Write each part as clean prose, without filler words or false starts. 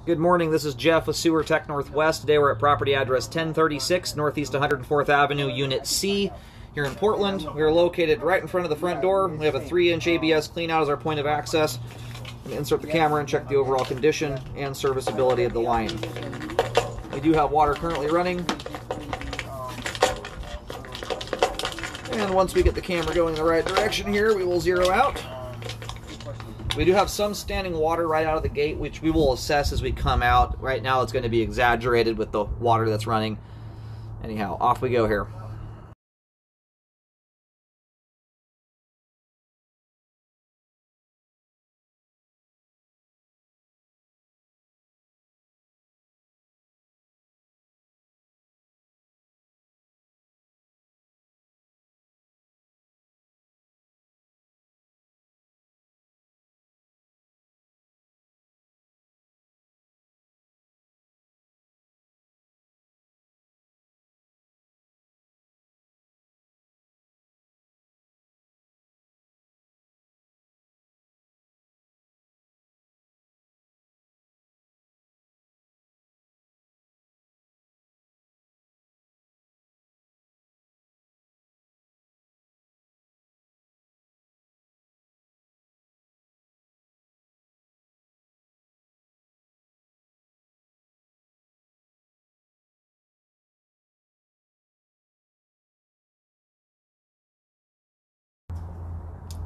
Good morning, this is Jeff with Sewer Tech Northwest. Today we're at property address 1036 Northeast 104th Avenue, Unit C, here in Portland. We are located right in front of the front door. We have a 3-inch ABS cleanout as our point of access. I'm going to insert the camera and check the overall condition and serviceability of the line. We do have water currently running. And once we get the camera going in the right direction here, we will zero out. We do have some standing water right out of the gate, which we will assess as we come out. Right now it's going to be exaggerated with the water that's running. Anyhow, off we go here.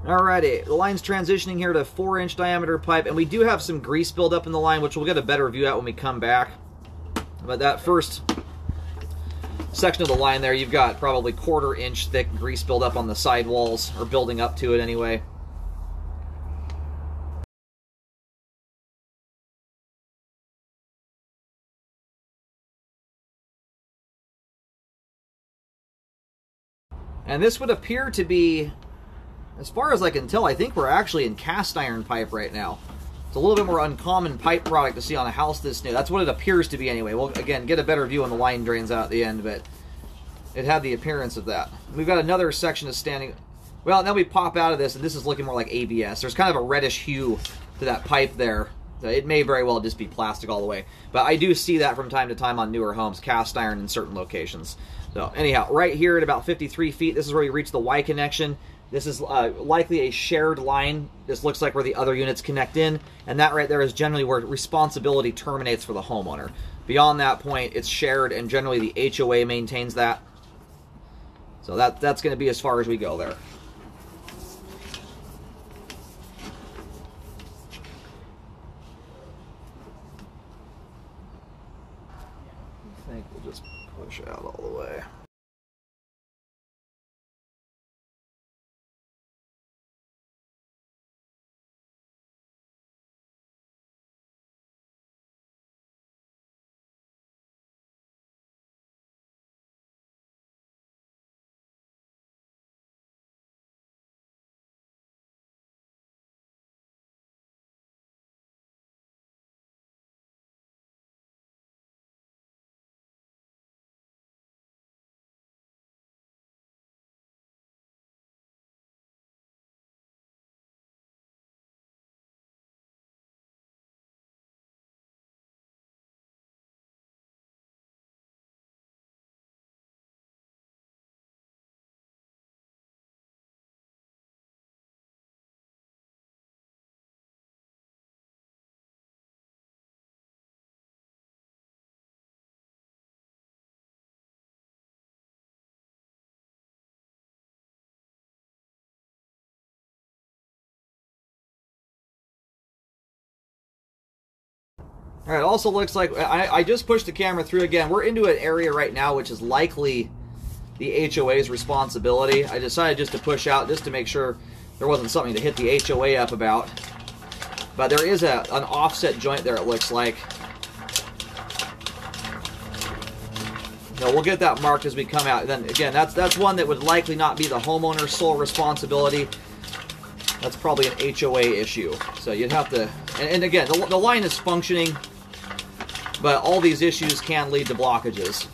Alrighty, the line's transitioning here to 4-inch diameter pipe, and we do have some grease buildup in the line, which we'll get a better view at when we come back. But that first section of the line there, you've got probably 1/4 inch thick grease buildup on the side walls, or building up to it anyway. And this would appear to be, as far as I can tell, I think we're actually in cast iron pipe right now. It's a little bit more uncommon pipe product to see on a house this new. That's what it appears to be anyway. We'll, again, get a better view when the line drains out at the end, but it had the appearance of that. We've got another section of standing... Well, now we pop out of this, and this is looking more like ABS. There's kind of a reddish hue to that pipe there. So it may very well just be plastic all the way. But I do see that from time to time on newer homes, cast iron in certain locations. So anyhow, right here at about 53 feet, this is where you reach the Y connection. This is likely a shared line. This looks like where the other units connect in, and that right there is generally where responsibility terminates for the homeowner. Beyond that point, it's shared, and generally the HOA maintains that. So that's going to be as far as we go there. I think we'll just push out all the way. All right, it also looks like, I just pushed the camera through again. We're into an area right now which is likely the HOA's responsibility. I decided just to push out just to make sure there wasn't something to hit the HOA up about. But there is an offset joint there, it looks like. No, we'll get that marked as we come out. Then again, that's one that would likely not be the homeowner's sole responsibility. That's probably an HOA issue. So you'd have to, and again, the line is functioning, but all these issues can lead to blockages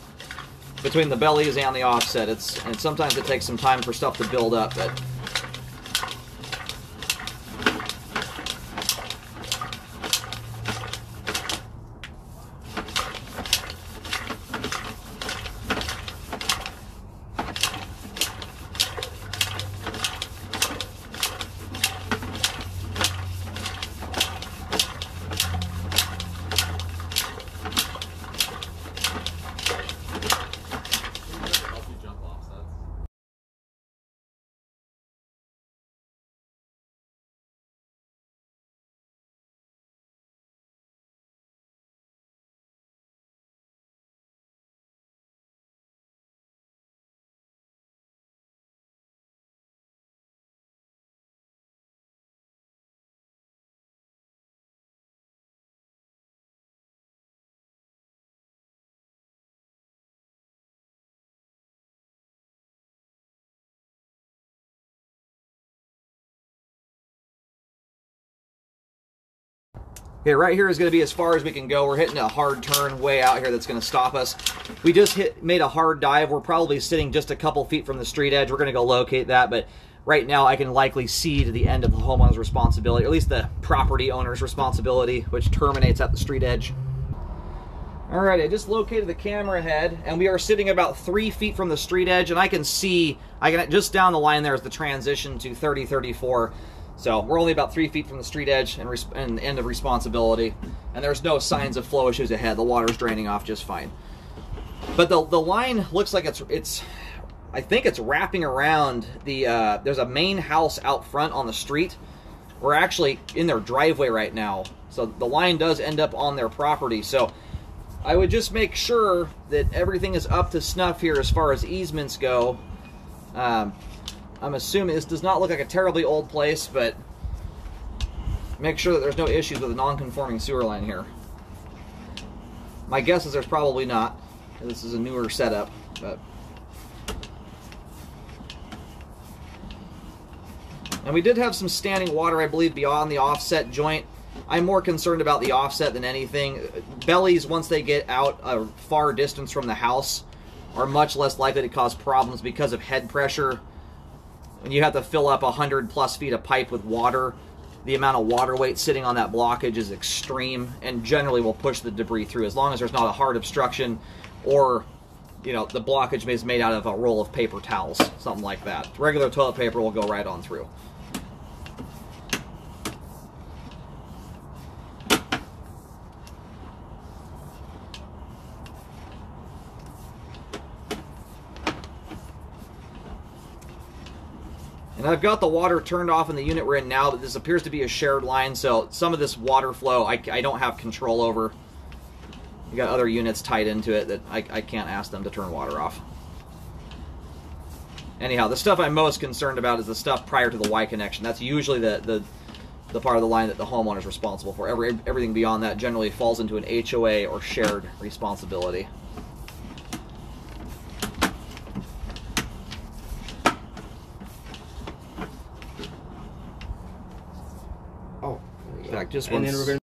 between the bellies and the offset. And sometimes it takes some time for stuff to build up. But Okay, right here is going to be as far as we can go. We're hitting a hard turn way out here that's going to stop us. We just made a hard dive. We're probably sitting just a couple feet from the street edge. We're going to go locate that, but right now I can likely see to the end of the homeowner's responsibility, or at least the property owner's responsibility, which terminates at the street edge. All right, I just located the camera head, and we are sitting about 3 feet from the street edge, and I can see, just down the line there is the transition to 3034. So we're only about 3 feet from the street edge and end of responsibility, and there's no signs of flow issues ahead. The water's draining off just fine. But the line looks like it's I think it's wrapping around the there's a main house out front on the street. We're actually in their driveway right now, so the line does end up on their property. So I would just make sure that everything is up to snuff here as far as easements go. I'm assuming this does not look like a terribly old place, but make sure that there's no issues with a non-conforming sewer line here. My guess is there's probably not. This is a newer setup, but... And we did have some standing water, I believe, beyond the offset joint. I'm more concerned about the offset than anything. Bellies, once they get out a far distance from the house, are much less likely to cause problems because of head pressure. When you have to fill up 100+ feet of pipe with water, the amount of water weight sitting on that blockage is extreme and generally will push the debris through, as long as there's not a hard obstruction or, you know, the blockage is made out of a roll of paper towels, something like that. Regular toilet paper will go right on through. And I've got the water turned off in the unit we're in now, but this appears to be a shared line, so some of this water flow I don't have control over. You got other units tied into it that I can't ask them to turn water off. Anyhow, the stuff I'm most concerned about is the stuff prior to the Y connection. That's usually the part of the line that the homeowner is responsible for. Everything beyond that generally falls into an HOA or shared responsibility. Oh, In fact, just and once. then we're going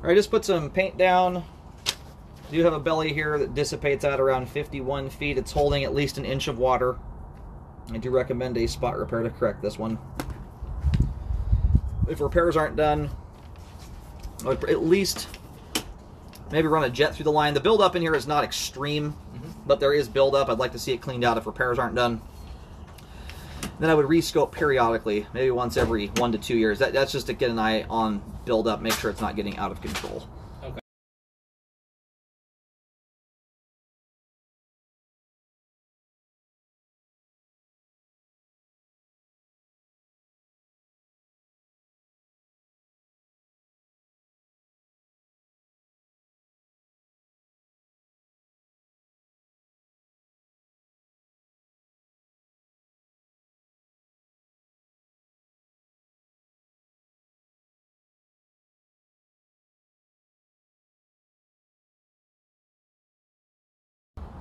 All right, just put some paint down. I do have a belly here that dissipates out around 51 feet. It's holding at least an inch of water. I do recommend a spot repair to correct this one. If repairs aren't done, I would at least maybe run a jet through the line. The buildup in here is not extreme, but there is buildup. I'd like to see it cleaned out if repairs aren't done. Then I would rescope periodically, maybe once every 1 to 2 years. That's just to get an eye on buildup, make sure it's not getting out of control. Okay.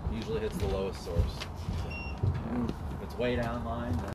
Usually hits the lowest source. If it's way down line, then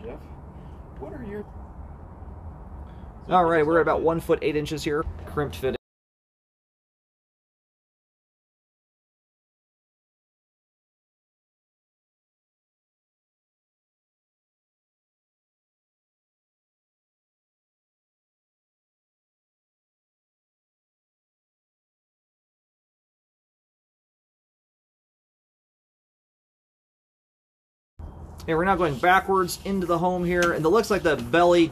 Jeff, what are your... All right, we're at about 1 foot 8 inches here, crimped fit. Okay, we're now going backwards into the home here, and it looks like the belly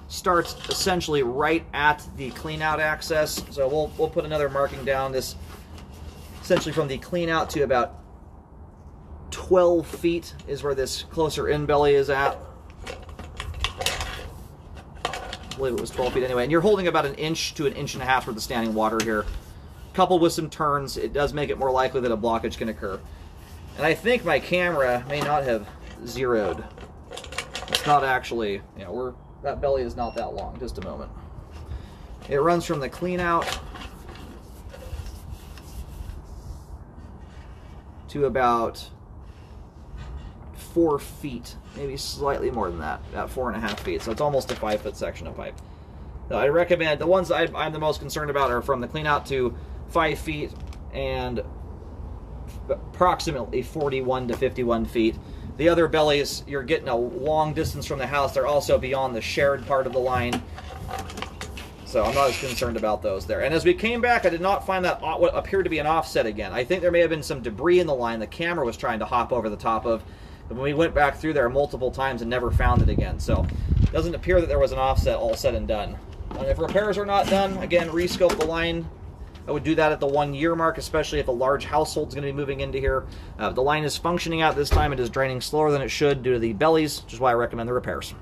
starts essentially right at the clean-out access. So we'll put another marking down. This essentially from the clean-out to about 12 feet is where this closer in belly is at. I believe it was 12 feet anyway. And you're holding about 1 inch to 1.5 inches worth of standing water here. Coupled with some turns, it does make it more likely that a blockage can occur. And I think my camera may not have zeroed. It's not actually, that belly is not that long. Just a moment. It runs from the clean out to about 4 feet, maybe slightly more than that, about 4.5 feet. So it's almost a 5 foot section of pipe. So I recommend, the ones I'm the most concerned about are from the clean out to 5 feet and approximately 41 to 51 feet. The other bellies, you're getting a long distance from the house. They're also beyond the shared part of the line. So I'm not as concerned about those there. And as we came back, I did not find that what appeared to be an offset again. I think there may have been some debris in the line the camera was trying to hop over the top of. But when we went back through there multiple times and never found it again. So it doesn't appear that there was an offset all said and done. And if repairs are not done, again, rescope the line. I would do that at the 1 year mark, especially if a large household is going to be moving into here. The line is functioning out this time. It is draining slower than it should due to the bellies, which is why I recommend the repairs.